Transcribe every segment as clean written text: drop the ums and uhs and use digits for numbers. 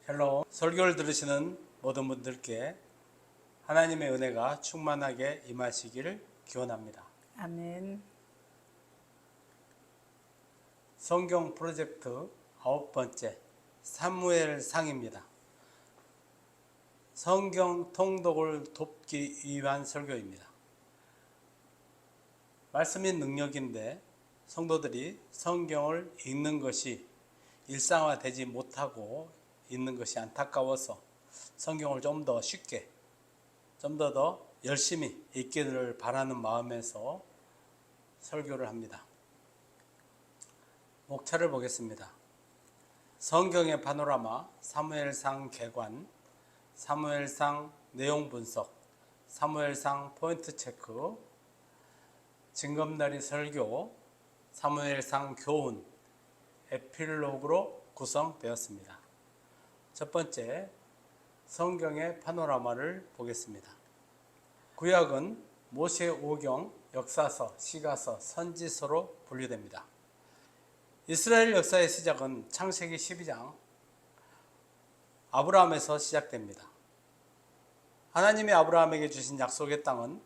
헬로, 설교를 들으시는 모든 분들께 하나님의 은혜가 충만하게 임하시기를 기원합니다. 아멘. 성경 프로젝트 9번째 사무엘상입니다. 성경 통독을 돕기 위한 설교입니다. 말씀이 능력인데 성도들이 성경을 읽는 것이 일상화되지 못하고 있는 것이 안타까워서 성경을 좀 더 쉽게, 좀 더 열심히 읽기를 바라는 마음에서 설교를 합니다. 목차를 보겠습니다. 성경의 파노라마, 사무엘상 개관, 사무엘상 내용 분석, 사무엘상 포인트 체크, 징검다리 설교, 사무엘상 교훈, 에필로그로 구성되었습니다. 첫 번째, 성경의 파노라마를 보겠습니다. 구약은 모세 오경, 역사서, 시가서, 선지서로 분류됩니다. 이스라엘 역사의 시작은 창세기 12장 아브라함에서 시작됩니다. 하나님이 아브라함에게 주신 약속의 땅은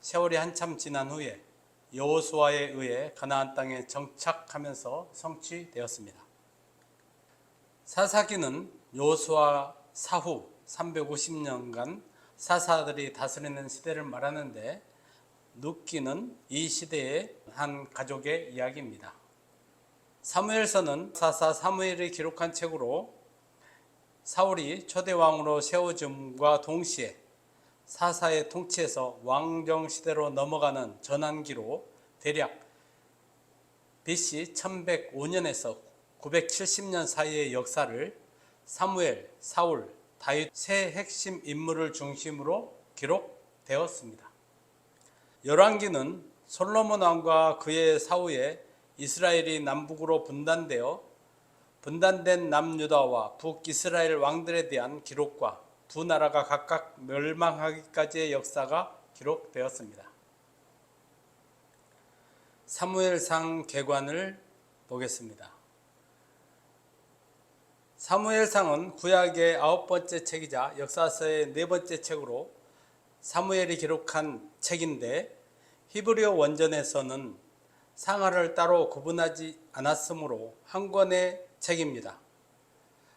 세월이 한참 지난 후에 여호수아에 의해 가나안 땅에 정착하면서 성취되었습니다. 사사기는 여호수아 사후 350년간 사사들이 다스리는 시대를 말하는데, 룻기는 이 시대의 한 가족의 이야기입니다. 사무엘서는 사사 사무엘이 기록한 책으로 사울이 초대왕으로 세워짐과 동시에 사사의 통치에서 왕정시대로 넘어가는 전환기로 대략 BC 1105년에서 970년 사이의 역사를 사무엘, 사울, 다윗 세 핵심 인물을 중심으로 기록되었습니다. 열왕기는 솔로몬 왕과 그의 사후에 이스라엘이 남북으로 분단된 남유다와 북이스라엘 왕들에 대한 기록과 두 나라가 각각 멸망하기까지의 역사가 기록되었습니다. 사무엘상 개관을 보겠습니다. 사무엘상은 구약의 9번째 책이자 역사서의 4번째 책으로 사무엘이 기록한 책인데, 히브리어 원전에서는 상하를 따로 구분하지 않았으므로 한 권의 책입니다.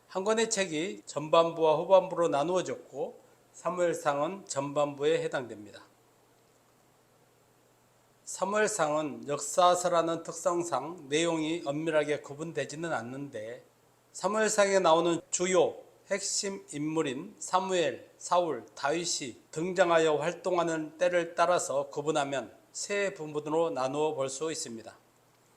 한 권의 책이 전반부와 후반부로 나누어졌고, 사무엘상은 전반부에 해당됩니다. 사무엘상은 역사서라는 특성상 내용이 엄밀하게 구분되지는 않는데, 사무엘상에 나오는 주요 핵심 인물인 사무엘, 사울, 다윗이 등장하여 활동하는 때를 따라서 구분하면 세 부분으로 나누어 볼 수 있습니다.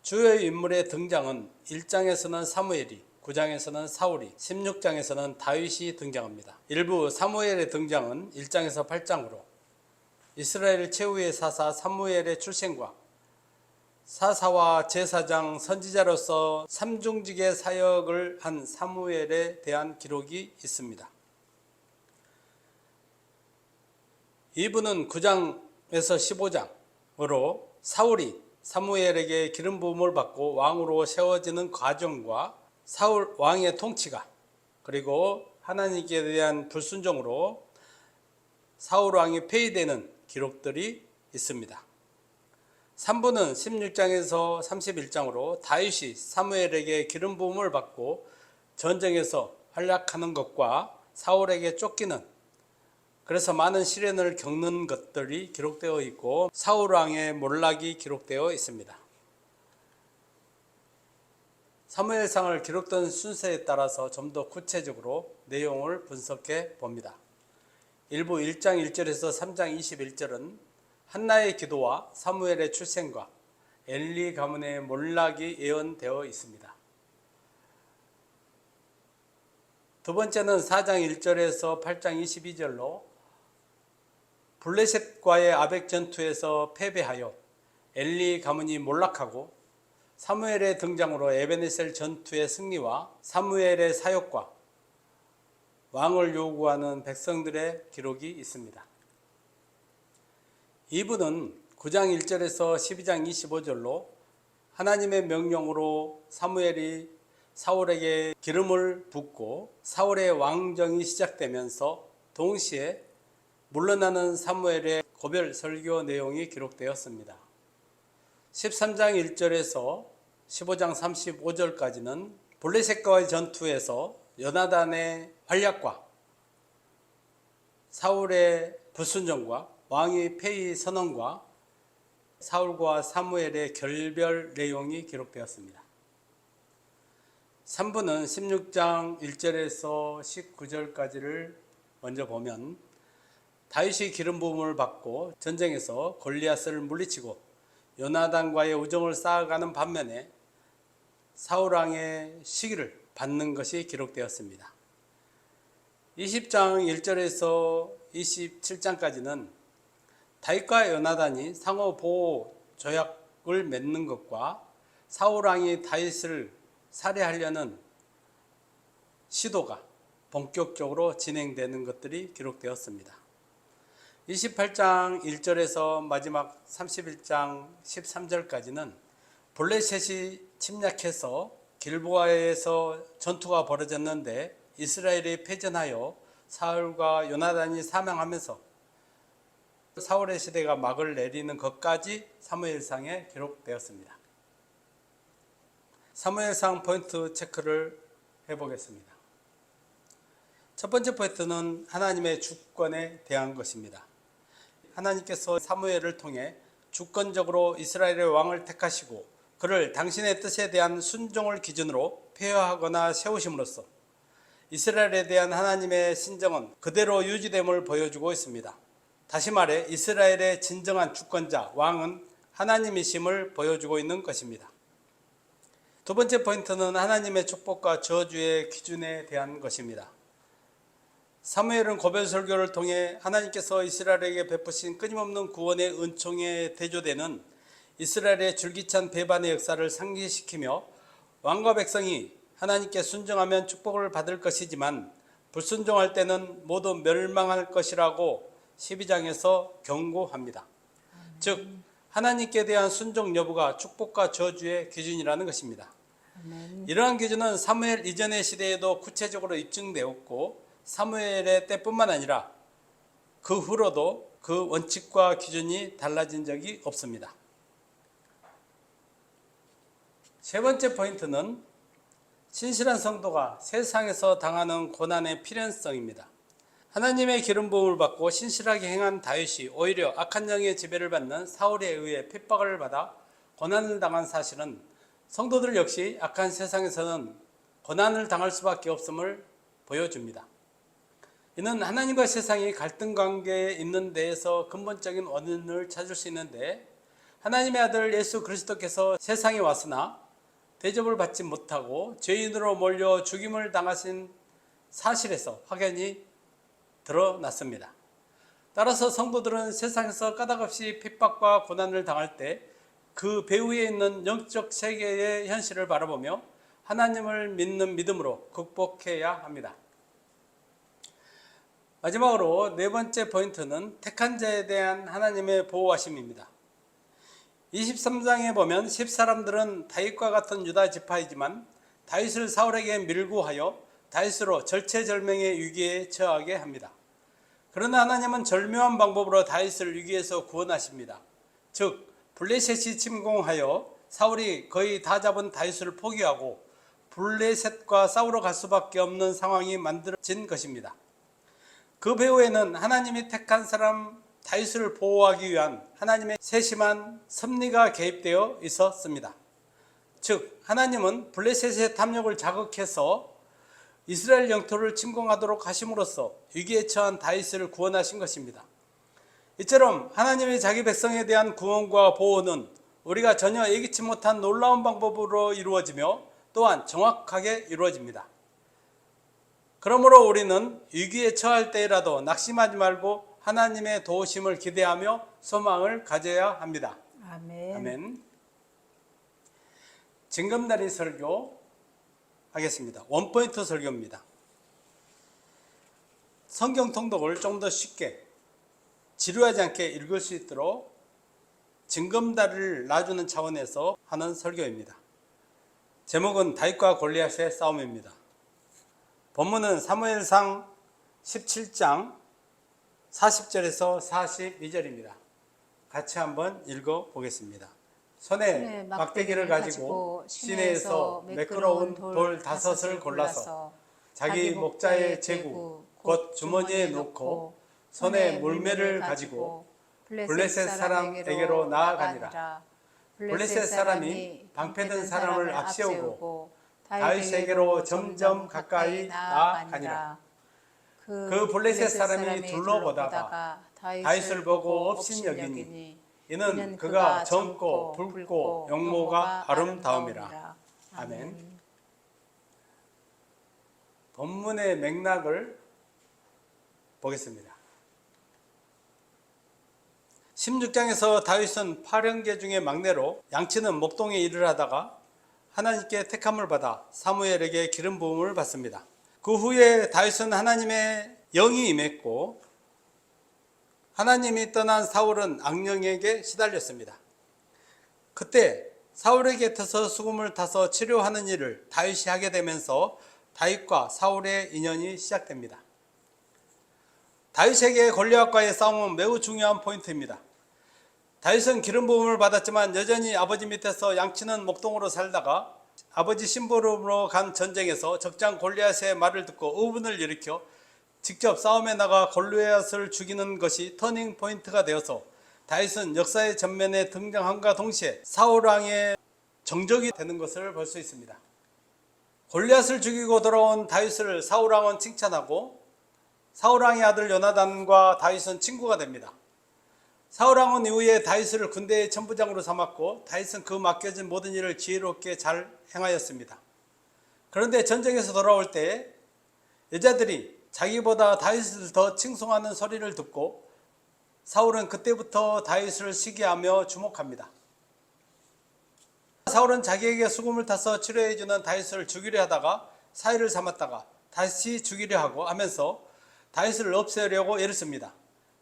주요 인물의 등장은 1장에서는 사무엘이, 9장에서는 사울이, 16장에서는 다윗이 등장합니다. 일부 사무엘의 등장은 1장에서 8장으로 이스라엘 최후의 사사 사무엘의 출생과 사사와 제사장, 선지자로서 삼중직의 사역을 한 사무엘에 대한 기록이 있습니다. 이분은 9장에서 15장으로 사울이 사무엘에게 기름 부음을 받고 왕으로 세워지는 과정과 사울 왕의 통치가, 그리고 하나님께 대한 불순종으로 사울 왕이 폐위되는 기록들이 있습니다. 3부는 16장에서 31장으로 다윗이 사무엘에게 기름 부음을 받고 전쟁에서 활약하는 것과 사울에게 쫓기는, 그래서 많은 시련을 겪는 것들이 기록되어 있고, 사울 왕의 몰락이 기록되어 있습니다. 사무엘상을 기록된 순서에 따라서 좀 더 구체적으로 내용을 분석해 봅니다. 일부 1장 1절에서 3장 21절은 한나의 기도와 사무엘의 출생과 엘리 가문의 몰락이 예언되어 있습니다. 두 번째는 4장 1절에서 8장 22절로 블레셋과의 아벡 전투에서 패배하여 엘리 가문이 몰락하고, 사무엘의 등장으로 에베네셀 전투의 승리와 사무엘의 사역과 왕을 요구하는 백성들의 기록이 있습니다. 2부는 9장 1절에서 12장 25절로 하나님의 명령으로 사무엘이 사울에게 기름을 붓고 사울의 왕정이 시작되면서 동시에 물러나는 사무엘의 고별 설교 내용이 기록되었습니다. 13장 1절에서 15장 35절까지는 블레셋과의 전투에서 요나단의 활약과 사울의 불순종과 왕의 폐위 선언과 사울과 사무엘의 결별 내용이 기록되었습니다. 3부는 16장 1절에서 19절까지를 먼저 보면 다윗이 기름 부음을 받고 전쟁에서 골리앗을 물리치고 요나단과의 우정을 쌓아가는 반면에 사울왕의 시기를 받는 것이 기록되었습니다. 20장 1절에서 27장까지는 다윗과 요나단이 상호 보호 조약을 맺는 것과 사울왕이 다윗을 살해하려는 시도가 본격적으로 진행되는 것들이 기록되었습니다. 28장 1절에서 마지막 31장 13절까지는 블레셋이 침략해서 길보아에서 전투가 벌어졌는데 이스라엘이 패전하여 사울과 요나단이 사망하면서 사울의 시대가 막을 내리는 것까지 사무엘상에 기록되었습니다. 사무엘상 포인트 체크를 해보겠습니다. 첫 번째 포인트는 하나님의 주권에 대한 것입니다. 하나님께서 사무엘을 통해 주권적으로 이스라엘의 왕을 택하시고 그를 당신의 뜻에 대한 순종을 기준으로 폐허하거나 세우심으로써 이스라엘에 대한 하나님의 신정은 그대로 유지됨을 보여주고 있습니다. 다시 말해 이스라엘의 진정한 주권자 왕은 하나님이심을 보여주고 있는 것입니다. 두 번째 포인트는 하나님의 축복과 저주의 기준에 대한 것입니다. 사무엘은 고별 설교를 통해 하나님께서 이스라엘에게 베푸신 끊임없는 구원의 은총에 대조되는 이스라엘의 줄기찬 배반의 역사를 상기시키며 왕과 백성이 하나님께 순종하면 축복을 받을 것이지만 불순종할 때는 모두 멸망할 것이라고 12장에서 경고합니다. 즉 하나님께 대한 순종 여부가 축복과 저주의 기준이라는 것입니다. 이러한 기준은 사무엘 이전의 시대에도 구체적으로 입증되었고 사무엘의 때뿐만 아니라 그 후로도 그 원칙과 기준이 달라진 적이 없습니다. 세 번째 포인트는 신실한 성도가 세상에서 당하는 고난의 필연성입니다. 하나님의 기름 부음을 받고 신실하게 행한 다윗이 오히려 악한 영의 지배를 받는 사울에 의해 핍박을 받아 고난을 당한 사실은 성도들 역시 악한 세상에서는 고난을 당할 수밖에 없음을 보여줍니다. 이는 하나님과 세상이 갈등 관계에 있는 데에서 근본적인 원인을 찾을 수 있는데 하나님의 아들 예수 그리스도께서 세상에 왔으나 대접을 받지 못하고 죄인으로 몰려 죽임을 당하신 사실에서 확연히 드러났습니다. 따라서 성도들은 세상에서 까닭없이 핍박과 고난을 당할 때 그 배후에 있는 영적 세계의 현실을 바라보며 하나님을 믿는 믿음으로 극복해야 합니다. 마지막으로 네 번째 포인트는 택한 자에 대한 하나님의 보호하심입니다. 23장에 보면 10사람들은 다윗과 같은 유다 지파이지만 다윗을 사울에게 밀고 하여 다윗으로 절체절명의 위기에 처하게 합니다. 그러나 하나님은 절묘한 방법으로 다윗을 위기에서 구원하십니다. 즉 블레셋이 침공하여 사울이 거의 다 잡은 다윗을 포기하고 블레셋과 싸우러 갈 수밖에 없는 상황이 만들어진 것입니다. 그 배후에는 하나님이 택한 사람 다윗을 보호하기 위한 하나님의 세심한 섭리가 개입되어 있었습니다. 즉 하나님은 블레셋의 탐욕을 자극해서 이스라엘 영토를 침공하도록 하심으로써 위기에 처한 다윗을 구원하신 것입니다. 이처럼 하나님의 자기 백성에 대한 구원과 보호는 우리가 전혀 예기치 못한 놀라운 방법으로 이루어지며 또한 정확하게 이루어집니다. 그러므로 우리는 위기에 처할 때라도 낙심하지 말고 하나님의 도우심을 기대하며 소망을 가져야 합니다. 아멘. 아멘. 징검다리 설교 하겠습니다. 원포인트 설교입니다. 성경 통독을 좀 더 쉽게 지루하지 않게 읽을 수 있도록 징검다리를 놔주는 차원에서 하는 설교입니다. 제목은 다윗과 골리앗의 싸움입니다. 본문은 사무엘상 17장 40절에서 42절입니다. 같이 한번 읽어 보겠습니다. 손에 막대기를 가지고 시내에서 매끄러운 돌 5을 골라서 자기 목자의 제구 곧 주머니에 넣고 손에 물매를 가지고 블레셋 사람에게로 나아가니라. 블레셋 사람이 방패든 사람을 앞세우고 다윗에게로 점점 가까이 나아가니라. 그 블레셋 사람이 둘러보다가 다윗을 보고 업신여기니 이는 그가 젊고 붉고 용모가 아름다움이라. 아멘. 본문의 맥락을 보겠습니다. 16장에서 다윗은 8형제 중에 막내로 양치는 목동에 일을 하다가 하나님께 택함을 받아 사무엘에게 기름 부음을 받습니다. 그 후에 다윗은 하나님의 영이 임했고 하나님이 떠난 사울은 악령에게 시달렸습니다. 그때 사울의 곁에서 수금을 타서 치료하는 일을 다윗이 하게 되면서 다윗과 사울의 인연이 시작됩니다. 다윗에게 골리앗과의 싸움은 매우 중요한 포인트입니다. 다윗은 기름 부음을 받았지만 여전히 아버지 밑에서 양치는 목동으로 살다가 아버지 심부름으로 간 전쟁에서 적장 골리앗의 말을 듣고 의분을 일으켜 직접 싸움에 나가 골리앗을 죽이는 것이 터닝 포인트가 되어서 다윗은 역사의 전면에 등장함과 동시에 사울 왕의 정적이 되는 것을 볼 수 있습니다. 골리앗을 죽이고 돌아온 다윗을 사울 왕은 칭찬하고 사울 왕의 아들 요나단과 다윗은 친구가 됩니다. 사울 왕은 이후에 다윗을 군대의 천부장으로 삼았고 다윗은 그 맡겨진 모든 일을 지혜롭게 잘 행하였습니다. 그런데 전쟁에서 돌아올 때 여자들이 자기보다 다윗을 더 칭송하는 소리를 듣고 사울은 그때부터 다윗을 시기하며 주목합니다. 사울은 자기에게 수금을 타서 치료해주는 다윗을 죽이려 하다가 사위를 삼았다가 다시 죽이려 하고 하면서 다윗을 없애려고 애를 씁니다.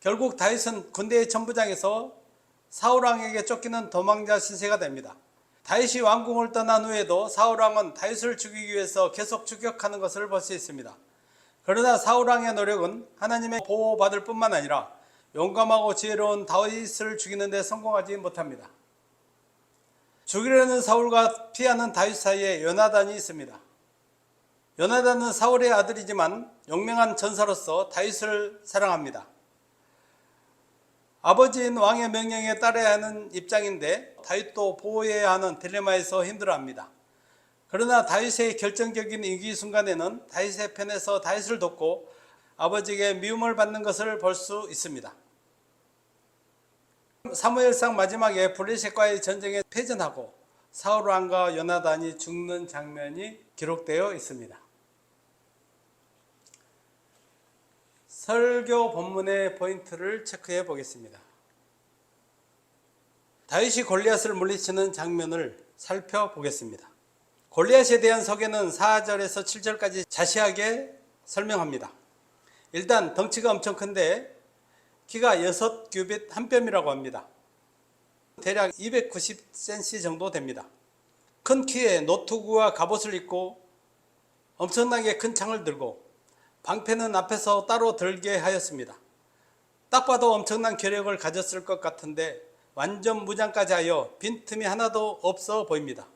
결국 다윗은 군대의 천부장에서 사울 왕에게 쫓기는 도망자 신세가 됩니다. 다윗이 왕궁을 떠난 후에도 사울 왕은 다윗을 죽이기 위해서 계속 추격하는 것을 볼 수 있습니다. 그러나 사울 왕의 노력은 하나님의 보호받을 뿐만 아니라 용감하고 지혜로운 다윗을 죽이는 데 성공하지 못합니다. 죽이려는 사울과 피하는 다윗 사이에 요나단이 있습니다. 요나단은 사울의 아들이지만 용맹한 전사로서 다윗을 사랑합니다. 아버지인 왕의 명령에 따라야 하는 입장인데 다윗도 보호해야 하는 딜레마에서 힘들어합니다. 그러나 다윗의 결정적인 위기 순간에는 다윗의 편에서 다윗을 돕고 아버지에게 미움을 받는 것을 볼 수 있습니다. 사무엘상 마지막에 블레셋과의 전쟁에 패전하고 사울 왕과 요나단이 죽는 장면이 기록되어 있습니다. 설교 본문의 포인트를 체크해 보겠습니다. 다윗이 골리앗을 물리치는 장면을 살펴보겠습니다. 골리앗에 대한 소개는 4절에서 7절까지 자세하게 설명합니다. 일단 덩치가 엄청 큰데 키가 6규빗 한 뼘이라고 합니다. 대략 290cm 정도 됩니다. 큰 키에 노트구와 갑옷을 입고 엄청나게 큰 창을 들고 방패는 앞에서 따로 들게 하였습니다. 딱 봐도 엄청난 괴력을 가졌을 것 같은데 완전 무장까지 하여 빈틈이 하나도 없어 보입니다.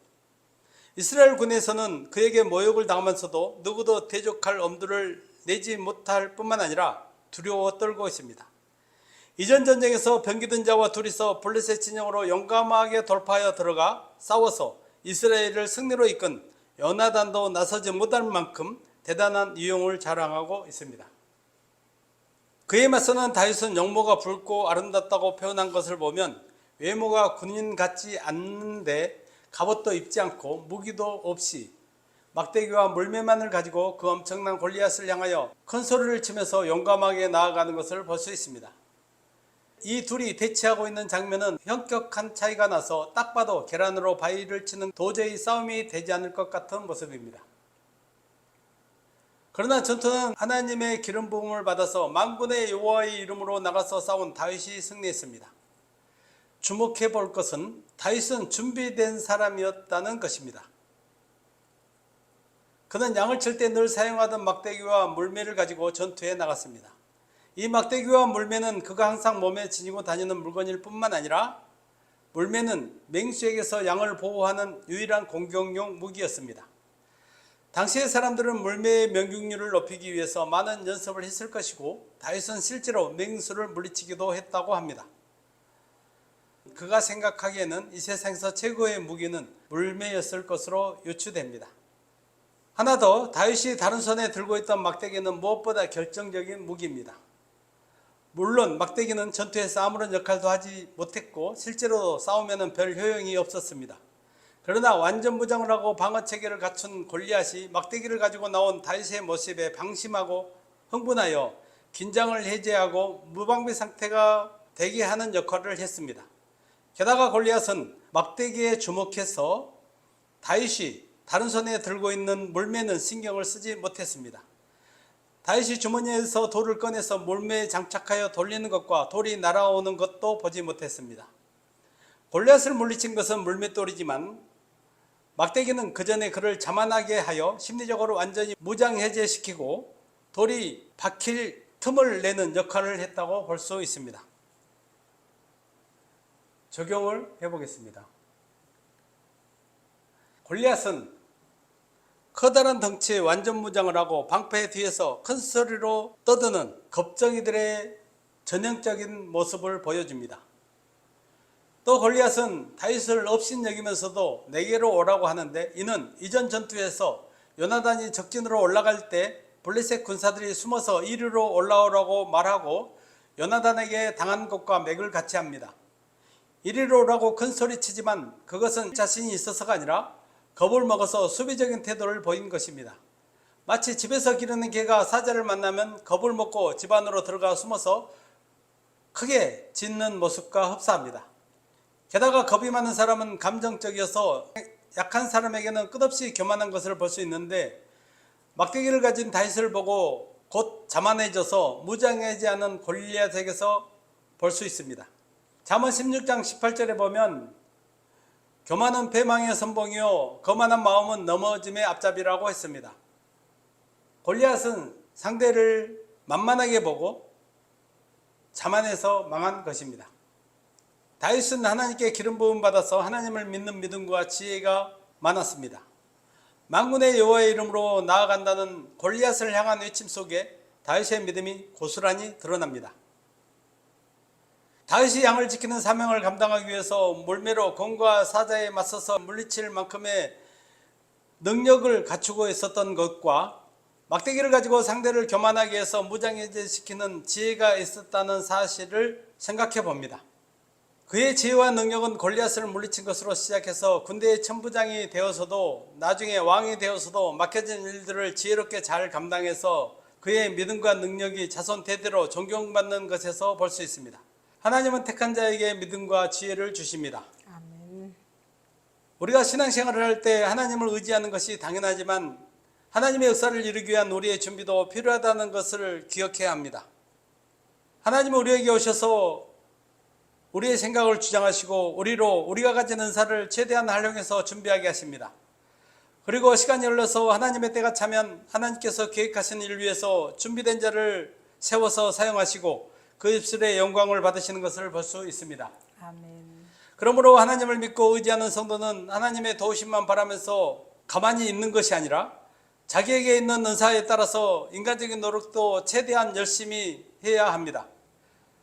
이스라엘 군에서는 그에게 모욕을 당하면서도 누구도 대적할 엄두를 내지 못할 뿐만 아니라 두려워 떨고 있습니다. 이전 전쟁에서 병기든 자와 둘이서 블레셋 진영으로 용감하게 돌파하여 들어가 싸워서 이스라엘을 승리로 이끈 요나단도 나서지 못할 만큼 대단한 유용을 자랑하고 있습니다. 그에 맞서는 다윗은 용모가 붉고 아름답다고 표현한 것을 보면 외모가 군인 같지 않는데 갑옷도 입지 않고 무기도 없이 막대기와 물매만을 가지고 그 엄청난 골리앗을 향하여 큰 소리를 치면서 용감하게 나아가는 것을 볼 수 있습니다. 이 둘이 대치하고 있는 장면은 현격한 차이가 나서 딱 봐도 계란으로 바위를 치는 도저히 싸움이 되지 않을 것 같은 모습입니다. 그러나 전투는 하나님의 기름 부음을 받아서 만군의 여호와의 이름으로 나가서 싸운 다윗이 승리했습니다. 주목해 볼 것은 다윗은 준비된 사람이었다는 것입니다. 그는 양을 칠 때 늘 사용하던 막대기와 물매를 가지고 전투에 나갔습니다. 이 막대기와 물매는 그가 항상 몸에 지니고 다니는 물건일 뿐만 아니라 물매는 맹수에게서 양을 보호하는 유일한 공격용 무기였습니다. 당시의 사람들은 물매의 명중률을 높이기 위해서 많은 연습을 했을 것이고 다윗은 실제로 맹수를 물리치기도 했다고 합니다. 그가 생각하기에는 이 세상에서 최고의 무기는 물매였을 것으로 유추됩니다. 하나 더, 다윗이 다른 손에 들고 있던 막대기는 무엇보다 결정적인 무기입니다. 물론 막대기는 전투에서 아무런 역할도 하지 못했고 실제로 싸우면 별 효용이 없었습니다. 그러나 완전무장을 하고 방어체계를 갖춘 골리앗이 막대기를 가지고 나온 다윗의 모습에 방심하고 흥분하여 긴장을 해제하고 무방비 상태가 되게 하는 역할을 했습니다. 게다가 골리앗은 막대기에 주목해서 다윗이 다른 손에 들고 있는 물매는 신경을 쓰지 못했습니다. 다윗이 주머니에서 돌을 꺼내서 물매에 장착하여 돌리는 것과 돌이 날아오는 것도 보지 못했습니다. 골리앗을 물리친 것은 물맷돌이지만 막대기는 그 전에 그를 자만하게 하여 심리적으로 완전히 무장해제시키고 돌이 박힐 틈을 내는 역할을 했다고 볼 수 있습니다. 적용을 해보겠습니다. 골리앗은 커다란 덩치에 완전 무장을 하고 방패 뒤에서 큰 소리로 떠드는 겁쟁이들의 전형적인 모습을 보여줍니다. 또 골리앗은 다윗을 업신여기면서도 내게로 오라고 하는데 이는 이전 전투에서 요나단이 적진으로 올라갈 때 블레셋 군사들이 숨어서 이리로 올라오라고 말하고 요나단에게 당한 것과 맥을 같이 합니다. 이리로 오라고 큰 소리치지만 그것은 자신이 있어서가 아니라 겁을 먹어서 수비적인 태도를 보인 것입니다. 마치 집에서 기르는 개가 사자를 만나면 겁을 먹고 집 안으로 들어가 숨어서 크게 짖는 모습과 흡사합니다. 게다가 겁이 많은 사람은 감정적이어서 약한 사람에게는 끝없이 교만한 것을 볼 수 있는데 막대기를 가진 다윗을 보고 곧 자만해져서 무장하지 않은 골리앗에게서 볼 수 있습니다. 잠언 16장 18절에 보면 교만은 패망의 선봉이요 거만한 마음은 넘어짐의 앞잡이라고 했습니다. 골리앗은 상대를 만만하게 보고 자만해서 망한 것입니다. 다윗은 하나님께 기름 부음 받아서 하나님을 믿는 믿음과 지혜가 많았습니다. 만군의 여호와의 이름으로 나아간다는 골리앗을 향한 외침 속에 다윗의 믿음이 고스란히 드러납니다. 다윗이 양을 지키는 사명을 감당하기 위해서 물매로 검과 사자에 맞서서 물리칠 만큼의 능력을 갖추고 있었던 것과 막대기를 가지고 상대를 교만하게 해서 무장해제시키는 지혜가 있었다는 사실을 생각해 봅니다. 그의 지혜와 능력은 골리앗을 물리친 것으로 시작해서 군대의 천부장이 되어서도 나중에 왕이 되어서도 맡겨진 일들을 지혜롭게 잘 감당해서 그의 믿음과 능력이 자손 대대로 존경받는 것에서 볼 수 있습니다. 하나님은 택한 자에게 믿음과 지혜를 주십니다. 아멘. 우리가 신앙생활을 할 때 하나님을 의지하는 것이 당연하지만 하나님의 역사를 이루기 위한 우리의 준비도 필요하다는 것을 기억해야 합니다. 하나님은 우리에게 오셔서 우리의 생각을 주장하시고 우리가 가진 은사를 최대한 활용해서 준비하게 하십니다. 그리고 시간이 흘러서 하나님의 때가 차면 하나님께서 계획하신 일을 위해서 준비된 자를 세워서 사용하시고 그 입술의 영광을 받으시는 것을 볼 수 있습니다. 아멘. 그러므로 하나님을 믿고 의지하는 성도는 하나님의 도우심만 바라면서 가만히 있는 것이 아니라 자기에게 있는 은사에 따라서 인간적인 노력도 최대한 열심히 해야 합니다.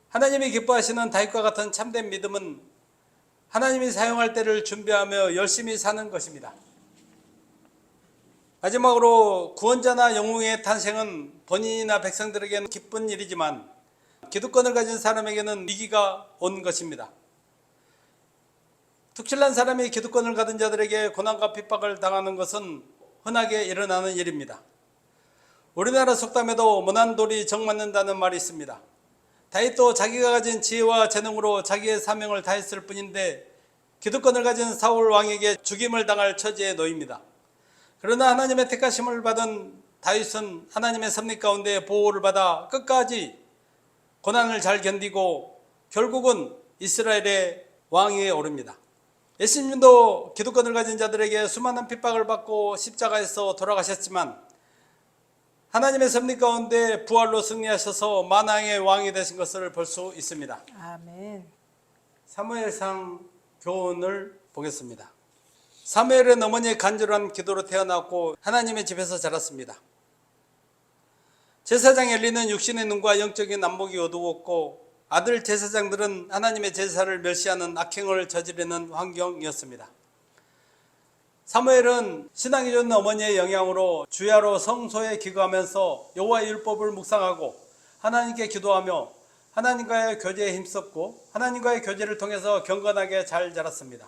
하나님이 기뻐하시는 다윗과 같은 참된 믿음은 하나님이 사용할 때를 준비하며 열심히 사는 것입니다. 마지막으로 구원자나 영웅의 탄생은 본인이나 백성들에게는 기쁜 일이지만 기득권을 가진 사람에게는 위기가 온 것입니다. 특출난 사람이 기득권을 가진 자들에게 고난과 핍박을 당하는 것은 흔하게 일어나는 일입니다. 우리나라 속담에도 모난 돌이 정 맞는다는 말이 있습니다. 다윗도 자기가 가진 지혜와 재능으로 자기의 사명을 다했을 뿐인데 기득권을 가진 사울 왕에게 죽임을 당할 처지에 놓입니다. 그러나 하나님의 택하심을 받은 다윗은 하나님의 섭리 가운데 보호를 받아 끝까지 고난을 잘 견디고 결국은 이스라엘의 왕위에 오릅니다. 예수님도 기득권을 가진 자들에게 수많은 핍박을 받고 십자가에서 돌아가셨지만 하나님의 섭리 가운데 부활로 승리하셔서 만왕의 왕이 되신 것을 볼 수 있습니다. 아멘. 사무엘상 교훈을 보겠습니다. 사무엘은 어머니의 간절한 기도로 태어났고 하나님의 집에서 자랐습니다. 제사장 엘리는 육신의 눈과 영적인 안목이 어두웠고 아들 제사장들은 하나님의 제사를 멸시하는 악행을 저지르는 환경이었습니다. 사무엘은 신앙이 좋은 어머니의 영향으로 주야로 성소에 기거하면서 여호와의 율법을 묵상하고 하나님께 기도하며 하나님과의 교제에 힘썼고 하나님과의 교제를 통해서 경건하게 잘 자랐습니다.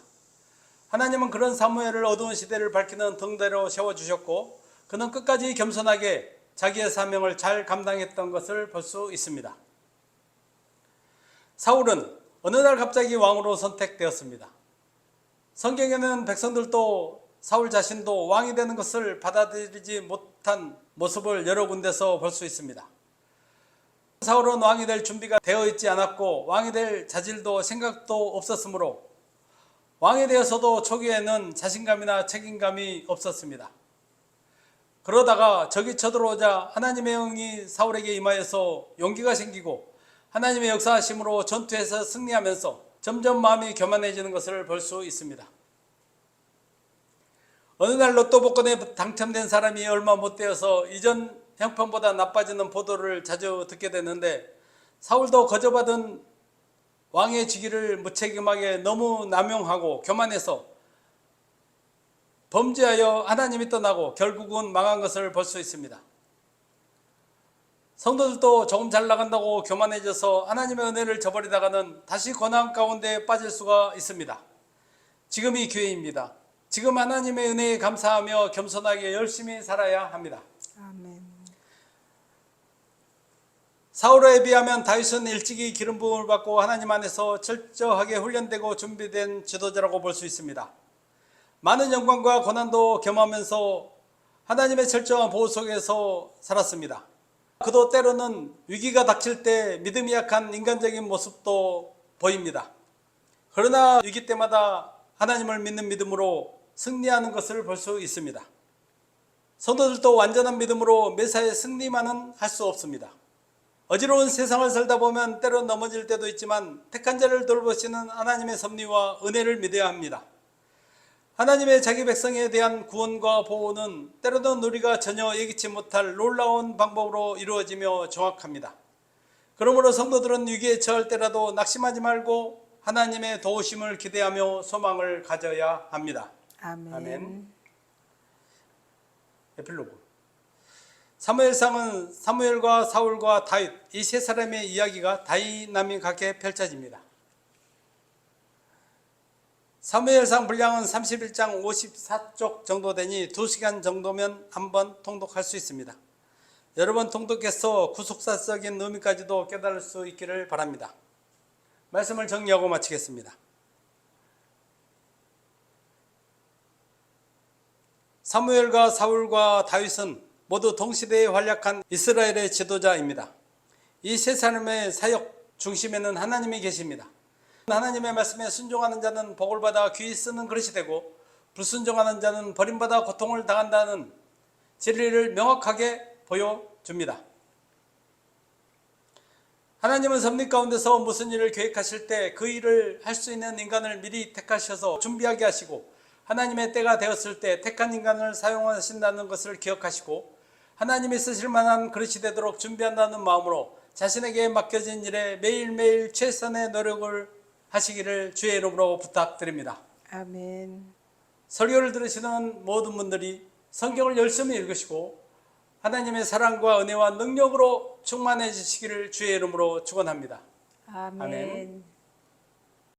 하나님은 그런 사무엘을 어두운 시대를 밝히는 등대로 세워주셨고 그는 끝까지 겸손하게 자기의 사명을 잘 감당했던 것을 볼 수 있습니다. 사울은 어느 날 갑자기 왕으로 선택되었습니다. 성경에는 백성들도 사울 자신도 왕이 되는 것을 받아들이지 못한 모습을 여러 군데서 볼 수 있습니다. 사울은 왕이 될 준비가 되어 있지 않았고 왕이 될 자질도 생각도 없었으므로 왕이 되어서도 초기에는 자신감이나 책임감이 없었습니다. 그러다가 적이 쳐들어오자 하나님의 영이 사울에게 임하여서 용기가 생기고 하나님의 역사하심으로 전투에서 승리하면서 점점 마음이 교만해지는 것을 볼 수 있습니다. 어느 날 로또 복권에 당첨된 사람이 얼마 못 되어서 이전 형편보다 나빠지는 보도를 자주 듣게 됐는데 사울도 거저받은 왕의 직위를 무책임하게 너무 남용하고 교만해서 범죄하여 하나님이 떠나고 결국은 망한 것을 볼 수 있습니다. 성도들도 조금 잘 나간다고 교만해져서 하나님의 은혜를 저버리다가는 다시 고난 가운데 빠질 수가 있습니다. 지금이 기회입니다. 지금 하나님의 은혜에 감사하며 겸손하게 열심히 살아야 합니다. 아멘. 사울에 비하면 다윗은 일찍이 기름 부음을 받고 하나님 안에서 철저하게 훈련되고 준비된 지도자라고 볼 수 있습니다. 많은 영광과 고난도 겸하면서 하나님의 철저한 보호 속에서 살았습니다. 그도 때로는 위기가 닥칠 때 믿음이 약한 인간적인 모습도 보입니다. 그러나 위기 때마다 하나님을 믿는 믿음으로 승리하는 것을 볼 수 있습니다. 성도들도 완전한 믿음으로 매사에 승리만은 할 수 없습니다. 어지러운 세상을 살다 보면 때로 넘어질 때도 있지만 택한 자를 돌보시는 하나님의 섭리와 은혜를 믿어야 합니다. 하나님의 자기 백성에 대한 구원과 보호는 때로는 우리가 전혀 예기치 못할 놀라운 방법으로 이루어지며 정확합니다. 그러므로 성도들은 위기에 처할 때라도 낙심하지 말고 하나님의 도우심을 기대하며 소망을 가져야 합니다. 아멘. 아멘. 에필로그. 사무엘상은 사무엘과 사울과 다윗 이 세 사람의 이야기가 다이나믹하게 펼쳐집니다. 사무엘상 분량은 31장 54쪽 정도 되니 2시간 정도면 한번 통독할 수 있습니다. 여러 번 통독해서 구속사적인 의미까지도 깨달을 수 있기를 바랍니다. 말씀을 정리하고 마치겠습니다. 사무엘과 사울과 다윗은 모두 동시대에 활약한 이스라엘의 지도자입니다. 이 세 사람의 사역 중심에는 하나님이 계십니다. 하나님의 말씀에 순종하는 자는 복을 받아 귀히 쓰는 그릇이 되고 불순종하는 자는 버림받아 고통을 당한다는 진리를 명확하게 보여줍니다. 하나님은 섭리 가운데서 무슨 일을 계획하실 때 그 일을 할 수 있는 인간을 미리 택하셔서 준비하게 하시고 하나님의 때가 되었을 때 택한 인간을 사용하신다는 것을 기억하시고 하나님이 쓰실 만한 그릇이 되도록 준비한다는 마음으로 자신에게 맡겨진 일에 매일매일 최선의 노력을 하시기를 주의 이름으로 부탁드립니다. 아멘. 설교를 들으시는 모든 분들이 성경을 열심히 읽으시고 하나님의 사랑과 은혜와 능력으로 충만해지시기를 주의 이름으로 축원합니다. 아멘. 아멘.